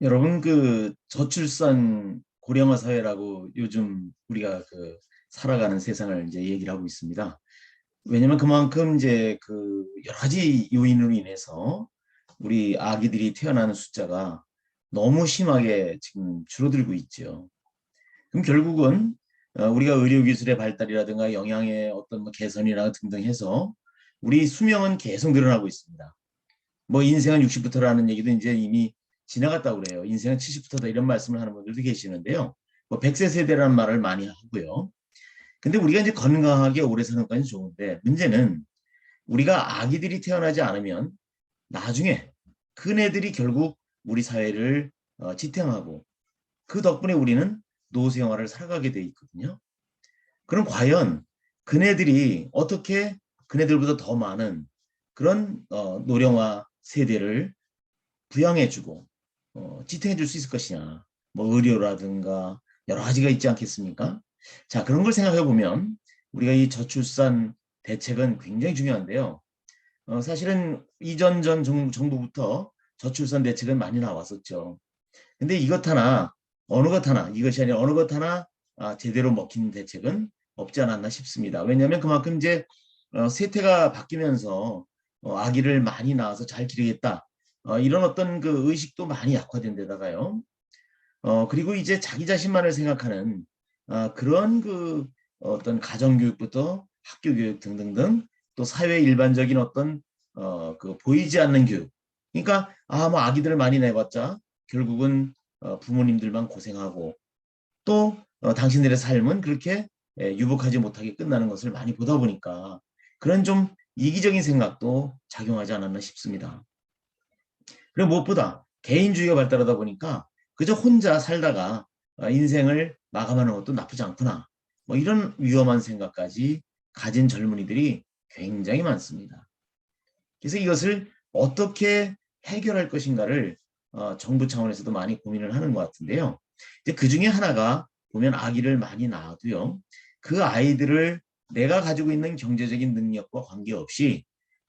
여러분 그 저출산 고령화 사회라고 요즘 우리가 살아가는 세상을 이제 얘기를 하고 있습니다. 왜냐면 그만큼 이제 여러 가지 요인으로 인해서 우리 아기들이 태어나는 숫자가 너무 심하게 지금 줄어들고 있죠. 그럼 결국은 우리가 의료기술의 발달이라든가 영양의 어떤 뭐 개선이나 등등 해서 우리 수명은 계속 늘어나고 있습니다. 뭐 인생은 60부터라는 얘기도 이제 이미 지나갔다고 그래요. 인생은 70부터다 이런 말씀을 하는 분들도 계시는데요. 뭐 100세 세대라는 말을 많이 하고요. 근데 우리가 이제 건강하게 오래 사는 것까지 좋은데 문제는 우리가 아기들이 태어나지 않으면 나중에 그네들이 결국 우리 사회를 지탱하고 그 덕분에 우리는 노후 생활을 살아가게 돼 있거든요. 그럼 과연 그네들이 어떻게 그네들보다 더 많은 그런 노령화 세대를 부양해주고 지탱해줄 수 있을 것이냐. 뭐 의료라든가 여러 가지가 있지 않겠습니까? 자, 그런 걸 생각해 보면 우리가 이 저출산 대책은 굉장히 중요한데요. 사실은 이전 전 정부부터 저출산 대책은 많이 나왔었죠. 근데 이것 하나 어느 것 하나 이것이 아니라 어느 것 하나 제대로 먹힌 대책은 없지 않았나 싶습니다. 왜냐하면 그만큼 이제 세태가 바뀌면서 아기를 많이 낳아서 잘 기르겠다. 이런 어떤 그 의식도 많이 약화된 데다가요. 그리고 이제 자기 자신만을 생각하는 그런 그 어떤 가정교육부터 학교교육 등등등 또 사회 일반적인 어떤 그 보이지 않는 교육. 그러니까 뭐 아기들을 많이 내봤자 결국은 부모님들만 고생하고 또 당신들의 삶은 그렇게 유복하지 못하게 끝나는 것을 많이 보다 보니까 그런 좀 이기적인 생각도 작용하지 않았나 싶습니다. 그리고 무엇보다 개인주의가 발달하다 보니까 그저 혼자 살다가 인생을 마감하는 것도 나쁘지 않구나. 뭐 이런 위험한 생각까지 가진 젊은이들이 굉장히 많습니다. 그래서 이것을 어떻게 해결할 것인가를 정부 차원에서도 많이 고민을 하는 것 같은데요. 이제 그 중에 하나가 보면 아기를 많이 낳아도요. 그 아이들을 내가 가지고 있는 경제적인 능력과 관계없이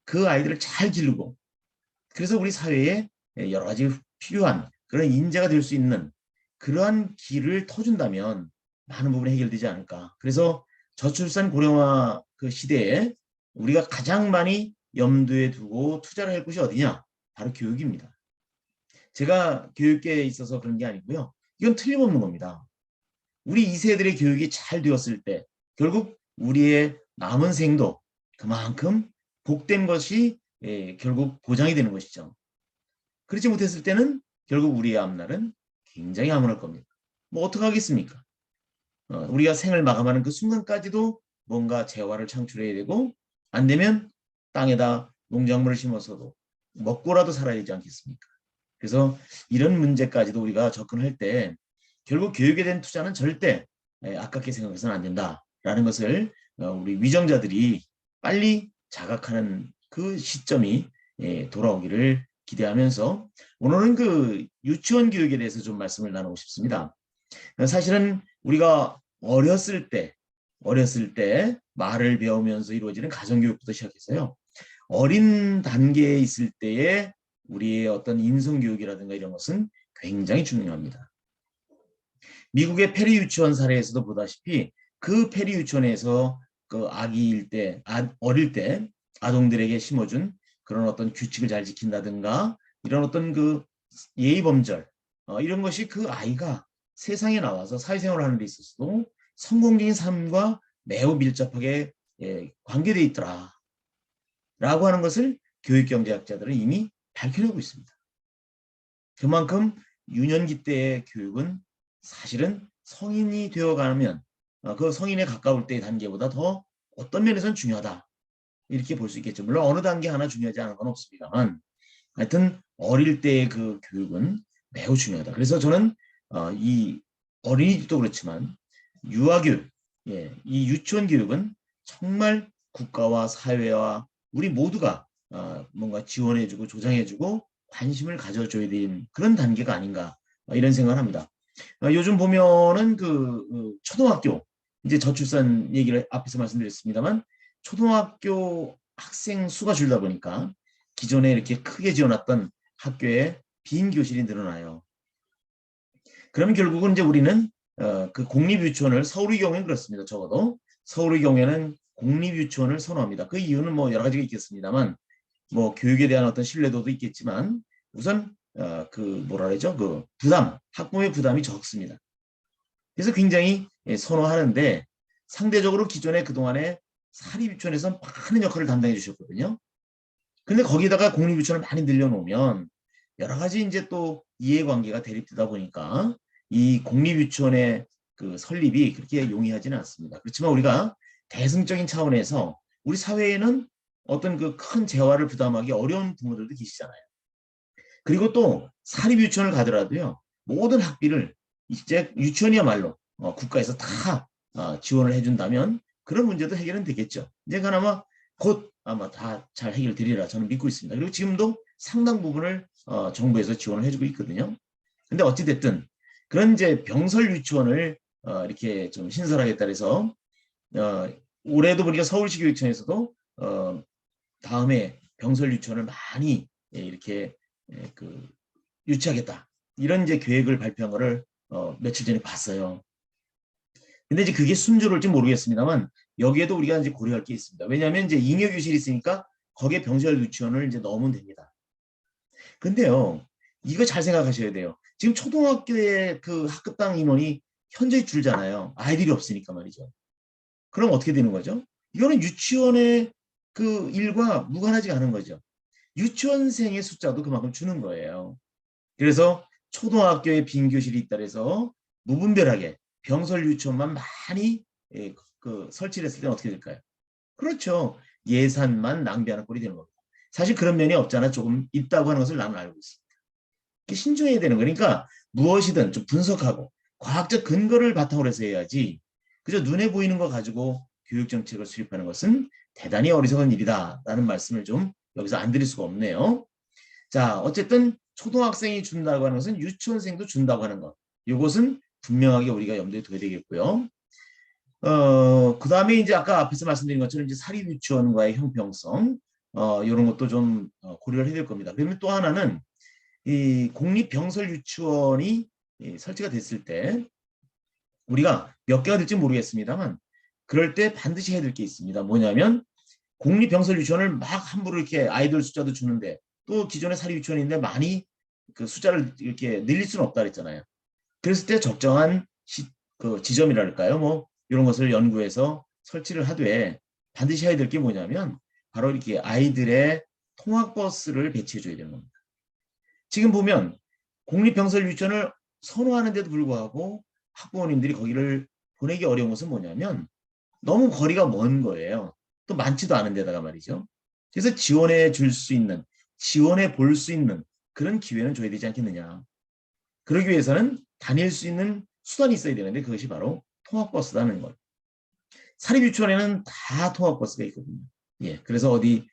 그 아이들을 잘 기르고 그래서 우리 사회에 여러 가지 필요한 그런 인재가 될 수 있는 그러한 길을 터준다면 많은 부분이 해결되지 않을까. 그래서 저출산 고령화 그 시대에 우리가 가장 많이 염두에 두고 투자를 할 곳이 어디냐? 바로 교육입니다. 제가 교육계에 있어서 그런 게 아니고요. 이건 틀림없는 겁니다. 우리 2세들의 교육이 잘 되었을 때 결국 우리의 남은 생도 그만큼 복된 것이 결국 보장이 되는 것이죠. 그렇지 못했을 때는 결국 우리의 앞날은 굉장히 암울할 겁니다. 뭐 어떡하겠습니까? 우리가 생을 마감하는 그 순간까지도 뭔가 재화를 창출해야 되고 안 되면 땅에다 농작물을 심어서도 먹고라도 살아야 되지 않겠습니까? 그래서 이런 문제까지도 우리가 접근할 때 결국 교육에 대한 투자는 절대 아깝게 생각해서는 안 된다라는 것을 우리 위정자들이 빨리 자각하는 그 시점이 돌아오기를 기대하면서 오늘은 그 유치원 교육에 대해서 좀 말씀을 나누고 싶습니다. 사실은 우리가 어렸을 때 말을 배우면서 이루어지는 가정교육부터 시작해서요. 어린 단계에 있을 때의 우리의 어떤 인성교육이라든가 이런 것은 굉장히 중요합니다. 미국의 페리 유치원 사례에서도 보다시피 그 페리 유치원에서 그 아기일 때, 어릴 때 아동들에게 심어준 그런 어떤 규칙을 잘 지킨다든가 이런 어떤 그 예의 범절 이런 것이 그 아이가 세상에 나와서 사회생활을 하는 데 있어서도 성공적인 삶과 매우 밀접하게 관계되어 있더라 라고 하는 것을 교육경제학자들은 이미 밝혀내고 있습니다. 그만큼 유년기 때의 교육은 사실은 성인이 되어가면 그 성인에 가까울 때의 단계보다 더 어떤 면에서는 중요하다. 이렇게 볼 수 있겠죠. 물론 어느 단계 하나 중요하지 않은 건 없습니다만 하여튼 어릴 때의 그 교육은 매우 중요하다. 그래서 저는 이 어린이집도 그렇지만 유아교육, 이 유치원 교육은 정말 국가와 사회와 우리 모두가 뭔가 지원해주고 조장해주고 관심을 가져줘야 되는 그런 단계가 아닌가 이런 생각을 합니다. 요즘 보면은 초등학교 이제 저출산 얘기를 앞에서 말씀드렸습니다만 초등학교 학생 수가 줄다 보니까 기존에 이렇게 크게 지어놨던 학교에 빈 교실이 늘어나요. 그러면 결국은 이제 우리는 그 공립유치원을 서울의 경우에는 그렇습니다. 적어도 서울의 경우에는 공립유치원을 선호합니다. 그 이유는 뭐 여러 가지가 있겠습니다만 뭐 교육에 대한 어떤 신뢰도도 있겠지만 우선 그 뭐라 그러죠? 그 부담, 학부모의 부담이 적습니다. 그래서 굉장히 선호하는데 상대적으로 기존에 그동안에 사립유치원에서 많은 역할을 담당해 주셨거든요. 근데 거기다가 공립유치원을 많이 늘려놓으면 여러 가지 이제 또 이해관계가 대립되다 보니까 이 공립유치원의 그 설립이 그렇게 용이하지는 않습니다. 그렇지만 우리가 대승적인 차원에서 우리 사회에는 어떤 그 큰 재화를 부담하기 어려운 부모들도 계시잖아요. 그리고 또 사립유치원을 가더라도요. 모든 학비를 이제 유치원이야말로 국가에서 다 지원을 해준다면 그런 문제도 해결은 되겠죠. 이제 그나마 곧 아마 다 잘 해결되리라 저는 믿고 있습니다. 그리고 지금도 상당 부분을 정부에서 지원을 해주고 있거든요. 근데 어찌됐든 그런 이제 병설 유치원을 이렇게 좀 신설하겠다 해서 올해도 우리가 서울시 교육청에서도 다음에 병설 유치원을 많이 이렇게 그 유치하겠다 이런 이제 계획을 발표한 거를 며칠 전에 봤어요. 근데 이제 그게 순조로울지 모르겠습니다만 여기에도 우리가 이제 고려할 게 있습니다. 왜냐하면 이제 잉여교실이 있으니까 거기에 병설 유치원을 이제 넣으면 됩니다. 근데요, 이거 잘 생각하셔야 돼요. 지금 초등학교의 그 학급당 인원이 현저히 줄잖아요. 아이들이 없으니까 말이죠. 그럼 어떻게 되는 거죠? 이거는 유치원의 그 일과 무관하지 않은 거죠. 유치원생의 숫자도 그만큼 주는 거예요. 그래서 초등학교에 빈 교실이 있다 해서 무분별하게 병설 유치원만 많이 그 설치를 했을 때는 어떻게 될까요? 그렇죠. 예산만 낭비하는 꼴이 되는 겁니다. 사실 그런 면이 없잖아. 조금 있다고 하는 것을 나는 알고 있습니다. 신중해야 되는 거니까 무엇이든 좀 분석하고 과학적 근거를 바탕으로 해서 해야지 그저 눈에 보이는 거 가지고 교육정책을 수립하는 것은 대단히 어리석은 일이다라는 말씀을 좀 여기서 안 드릴 수가 없네요. 자, 어쨌든 초등학생이 준다고 하는 것은 유치원생도 준다고 하는 것. 이것은 분명하게 우리가 염두에 둬야 되겠고요. 그 다음에 이제 아까 앞에서 말씀드린 것처럼 이제 사립유치원과의 형평성, 이런 것도 좀 고려를 해야 될 겁니다. 그러면 또 하나는 이 공립병설유치원이 설치가 됐을 때 우리가 몇 개가 될지 모르겠습니다만 그럴 때 반드시 해야 될 게 있습니다. 뭐냐면 공립병설유치원을 막 함부로 이렇게 아이들 숫자도 주는데 또 기존에 사립유치원이 있는데 많이 그 숫자를 이렇게 늘릴 수는 없다 그랬잖아요. 그랬을 때 적정한 그 지점이랄까요? 뭐 이런 것을 연구해서 설치를 하되 반드시 해야 될 게 뭐냐면 바로 이렇게 아이들의 통학버스를 배치해 줘야 되는 겁니다. 지금 보면 공립병설 유치원을 선호하는데도 불구하고 학부모님들이 거기를 보내기 어려운 것은 뭐냐면 너무 거리가 먼 거예요. 또 많지도 않은 데다가 말이죠. 그래서 지원해 줄 수 있는, 지원해 볼 수 있는 그런 기회는 줘야 되지 않겠느냐. 그러기 위해서는 다닐 수 있는 수단이 있어야 되는데 그것이 바로 통학버스라는 것. 사립유치원에는 다 통학버스가 있거든요. 예, 그래서 어디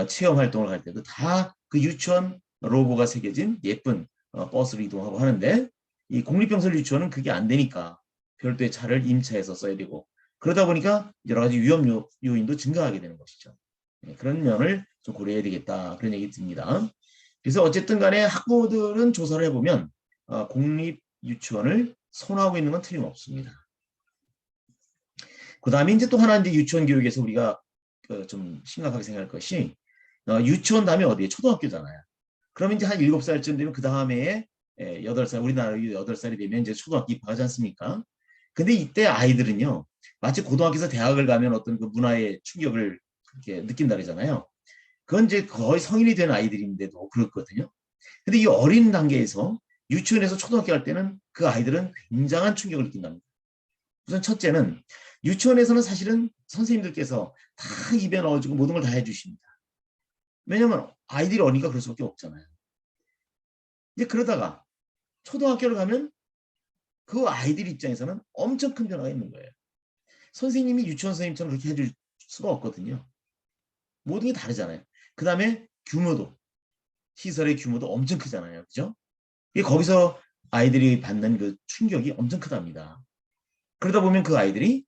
체험 활동을 갈 때도 다 그 유치원 로고가 새겨진 예쁜 버스로 이동하고 하는데 이 공립병설 유치원은 그게 안 되니까 별도의 차를 임차해서 써야 되고 그러다 보니까 여러 가지 위험 요인도 증가하게 되는 것이죠. 예, 그런 면을 좀 고려해야 되겠다 그런 얘기 듭니다. 그래서 어쨌든 간에 학부모들은 조사를 해보면 공립 유치원을 선호하고 있는 건 틀림없습니다. 그 다음에 이제 또 하나 이제 유치원 교육에서 우리가 좀 심각하게 생각할 것이 유치원 다음에 어디에 초등학교잖아요. 그러면 이제 한 7살쯤 되면 그 다음에 8살, 우리나라 8살이 되면 이제 초등학교 입학하지 않습니까? 근데 이때 아이들은요, 마치 고등학교에서 대학을 가면 어떤 그 문화의 충격을 그렇게 느낀다 그러잖아요. 그건 이제 거의 성인이 된 아이들인데도 그렇거든요. 근데 이 어린 단계에서 유치원에서 초등학교 갈 때는 그 아이들은 굉장한 충격을 느낀답니다. 우선 첫째는 유치원에서는 사실은 선생님들께서 다 입에 넣어주고 모든 걸 다 해주십니다. 왜냐면 아이들이 어리니까 그럴 수밖에 없잖아요. 이제 그러다가 초등학교를 가면 그 아이들 입장에서는 엄청 큰 변화가 있는 거예요. 선생님이 유치원 선생님처럼 그렇게 해줄 수가 없거든요. 모든 게 다르잖아요. 그 다음에 규모도, 시설의 규모도 엄청 크잖아요. 그죠? 거기서 아이들이 받는 그 충격이 엄청 크답니다. 그러다 보면 그 아이들이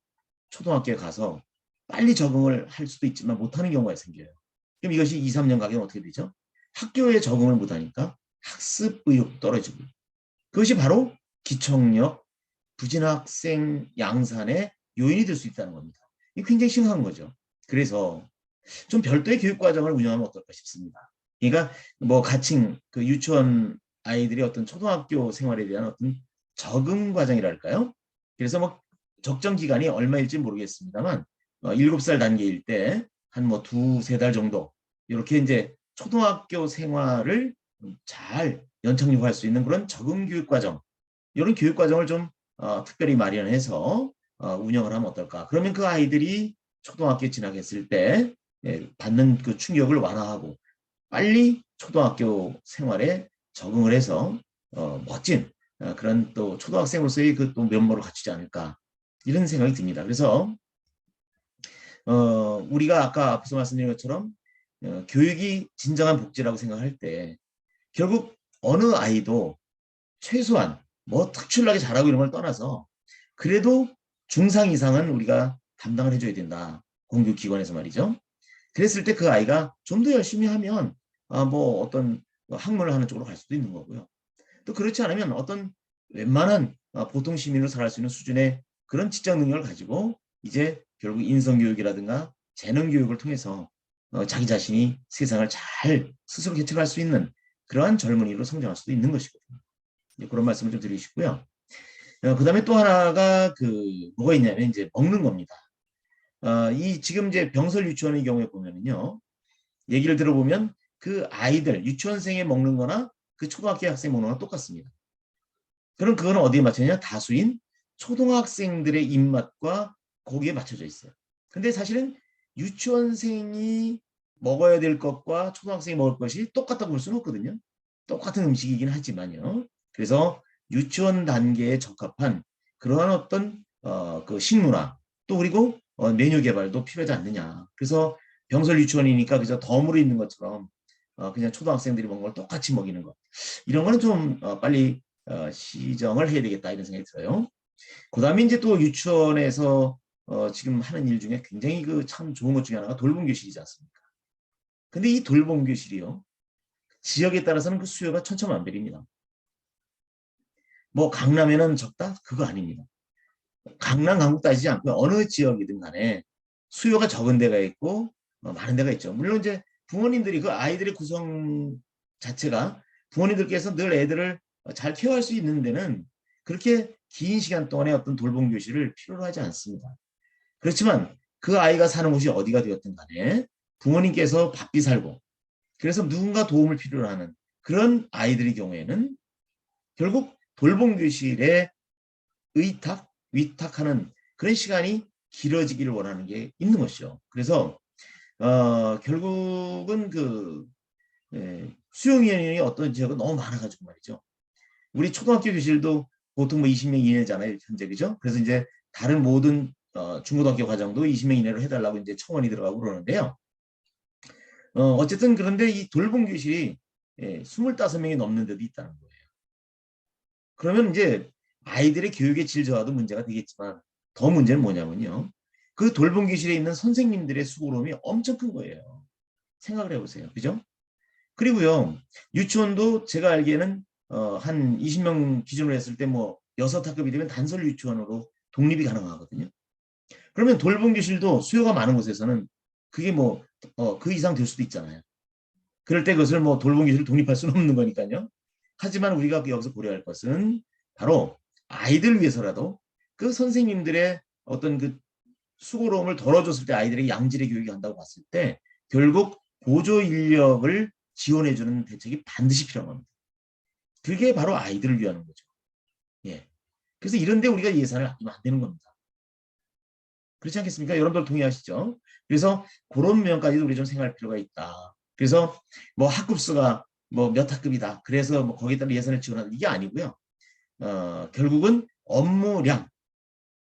초등학교에 가서 빨리 적응을 할 수도 있지만 못하는 경우가 생겨요. 그럼 이것이 2, 3년 가면 어떻게 되죠? 학교에 적응을 못하니까 학습 의욕 떨어지고 그것이 바로 기총력, 부진학생 양산의 요인이 될 수 있다는 겁니다. 이게 굉장히 심각한 거죠. 그래서 좀 별도의 교육과정을 운영하면 어떨까 싶습니다. 그러니까 뭐 가칭 그 유치원 아이들의 어떤 초등학교 생활에 대한 어떤 적응 과정이랄까요? 그래서 뭐 적정 기간이 얼마일지 모르겠습니다만 7살 단계일 때 한 뭐 두세 달 정도 이렇게 이제 초등학교 생활을 잘 연착륙할 수 있는 그런 적응 교육 과정, 이런 교육 과정을 좀 특별히 마련해서 운영을 하면 어떨까? 그러면 그 아이들이 초등학교 진학했을 때 받는 그 충격을 완화하고 빨리 초등학교 생활에 적응을 해서 멋진 그런 또 초등학생으로서의 그 또 면모를 갖추지 않을까 이런 생각이 듭니다. 그래서 우리가 아까 앞서 말씀드린 것처럼 교육이 진정한 복지라고 생각할 때 결국 어느 아이도 최소한 뭐 특출나게 잘하고 이런 걸 떠나서 그래도 중상 이상은 우리가 담당을 해줘야 된다. 공교기관에서 말이죠. 그랬을 때 그 아이가 좀 더 열심히 하면 뭐 어떤 학문을 하는 쪽으로 갈 수도 있는 거고요. 또 그렇지 않으면 어떤 웬만한 보통 시민으로 살아갈 수 있는 수준의 그런 지적 능력을 가지고 이제 결국 인성교육이라든가 재능교육을 통해서 자기 자신이 세상을 잘 스스로 개척할 수 있는 그러한 젊은이로 성장할 수도 있는 것이거든요. 그런 말씀을 좀 드리고 싶고요. 그 다음에 또 하나가 뭐가 있냐면 이제 먹는 겁니다. 이 지금 이제 병설 유치원의 경우에 보면은요, 얘기를 들어보면 그 아이들, 유치원생이 먹는 거나 그 초등학교 학생이 먹는 거나 똑같습니다. 그럼 그거는 어디에 맞춰냐? 다수인 초등학생들의 입맛과 거기에 맞춰져 있어요. 근데 사실은 유치원생이 먹어야 될 것과 초등학생이 먹을 것이 똑같다고 볼 수는 없거든요. 똑같은 음식이긴 하지만요. 그래서 유치원 단계에 적합한 그러한 어떤 그 식문화 또 그리고 메뉴 개발도 필요하지 않느냐. 그래서 병설 유치원이니까 그저 덤으로 있는 것처럼 그냥 초등학생들이 먹는 걸 똑같이 먹이는 것. 이런 거는 좀 빨리 시정을 해야 되겠다 이런 생각이 들어요. 그다음에 이제 또 유치원에서 지금 하는 일 중에 굉장히 그 참 좋은 것 중에 하나가 돌봄교실이지 않습니까? 근데 이 돌봄교실이요. 지역에 따라서는 그 수요가 천차만별입니다. 뭐 강남에는 적다? 그거 아닙니다. 강남, 강북 따지지 않고 어느 지역이든 간에 수요가 적은 데가 있고 많은 데가 있죠. 물론 이제 부모님들이 그 아이들의 구성 자체가 부모님들께서 늘 애들을 잘 케어할 수 있는 데는 그렇게 긴 시간 동안의 어떤 돌봄 교실을 필요로 하지 않습니다. 그렇지만 그 아이가 사는 곳이 어디가 되었든 간에 부모님께서 바삐 살고 그래서 누군가 도움을 필요로 하는 그런 아이들의 경우에는 결국 돌봄 교실에 의탁, 위탁하는 그런 시간이 길어지기를 원하는 게 있는 것이죠. 그래서 결국은 수용인원이 어떤 지역은 너무 많아가지고 말이죠. 우리 초등학교 교실도 보통 뭐 20명 이내잖아요, 현재 그죠? 그래서 이제 다른 모든 중고등학교 과정도 20명 이내로 해달라고 이제 청원이 들어가고 그러는데요. 어쨌든 그런데 이 돌봄 교실이 25명이 넘는 데도 있다는 거예요. 그러면 이제 아이들의 교육의 질 저하도 문제가 되겠지만 더 문제는 뭐냐면요. 그 돌봄 교실에 있는 선생님들의 수고로움이 엄청 큰 거예요. 생각을 해보세요. 그죠? 그리고요. 유치원도 제가 알기에는 한 20명 기준으로 했을 때 뭐 6학급이 되면 단설 유치원으로 독립이 가능하거든요. 그러면 돌봄 교실도 수요가 많은 곳에서는 그게 뭐 그 이상 될 수도 있잖아요. 그럴 때 그것을 뭐 돌봄 교실을 독립할 수는 없는 거니까요. 하지만 우리가 여기서 고려할 것은 바로 아이들 위해서라도 그 선생님들의 어떤 그 수고로움을 덜어줬을 때 아이들에게 양질의 교육이 간다고 봤을 때 결국 보조 인력을 지원해주는 대책이 반드시 필요한 겁니다. 그게 바로 아이들을 위한 거죠. 예. 그래서 이런데 우리가 예산을 아끼면 안 되는 겁니다. 그렇지 않겠습니까? 여러분들 동의하시죠? 그래서 그런 면까지도 우리 좀 생각할 필요가 있다. 그래서 뭐 학급수가 뭐 몇 학급이다. 그래서 뭐 거기에 따라 예산을 지원하는 이게 아니고요. 결국은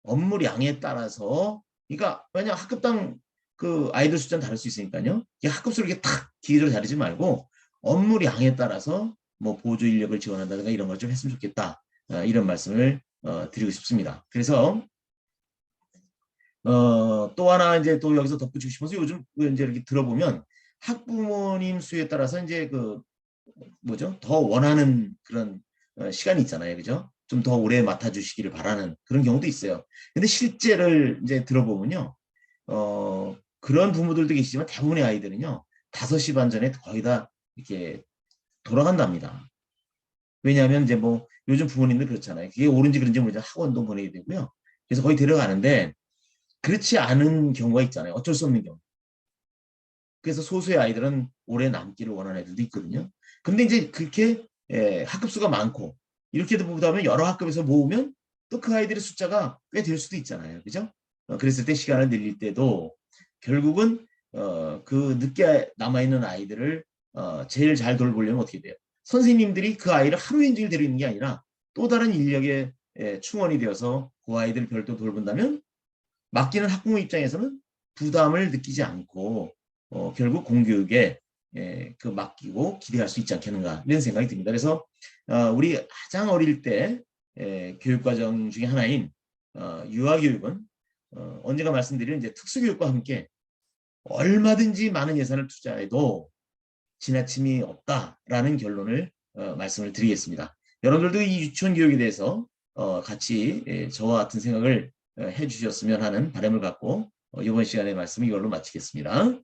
업무량에 따라서 그러니까 왜냐 학급당 그 아이들 숫자는 다를 수 있으니까요. 학급수를 이렇게 탁 기계적으로 자르지 말고 업무량에 따라서 뭐 보조 인력을 지원한다든가 이런 걸 좀 했으면 좋겠다. 이런 말씀을 드리고 싶습니다. 그래서 또 하나 이제 또 여기서 덧붙이고 싶어서 요즘 이제 이렇게 들어보면 학부모님 수에 따라서 이제 그 뭐죠? 더 원하는 그런 시간이 있잖아요. 그죠? 좀 더 오래 맡아주시기를 바라는 그런 경우도 있어요. 근데 실제를 이제 들어보면요. 그런 부모들도 계시지만 대부분의 아이들은요. 5시 반 전에 거의 다 이렇게 돌아간답니다. 왜냐하면 이제 뭐 요즘 부모님들 그렇잖아요. 그게 옳은지 그런지 모르지만 학원도 보내야 되고요. 그래서 거의 데려가는데 그렇지 않은 경우가 있잖아요. 어쩔 수 없는 경우. 그래서 소수의 아이들은 오래 남기를 원하는 애들도 있거든요. 근데 이제 그렇게 학급 수가 많고 이렇게 보다 보면 여러 학급에서 모으면 또 그 아이들의 숫자가 꽤 될 수도 있잖아요. 그죠? 그랬을 때 시간을 늘릴 때도 결국은 그 늦게 남아있는 아이들을 제일 잘 돌보려면 어떻게 돼요? 선생님들이 그 아이를 하루 종일 데리는 게 아니라 또 다른 인력의 충원이 되어서 그 아이들을 별도 돌본다면 맡기는 학부모 입장에서는 부담을 느끼지 않고 결국 공교육에 그 맡기고 기대할 수 있지 않겠는가 이런 생각이 듭니다. 그래서 우리 가장 어릴 때 교육과정 중에 하나인 유아교육은 언제가 말씀드린 이제 특수교육과 함께 얼마든지 많은 예산을 투자해도 지나침이 없다라는 결론을 말씀을 드리겠습니다. 여러분들도 이 유치원 교육에 대해서 같이 저와 같은 생각을 해주셨으면 하는 바람을 갖고 이번 시간의 말씀을 이걸로 마치겠습니다.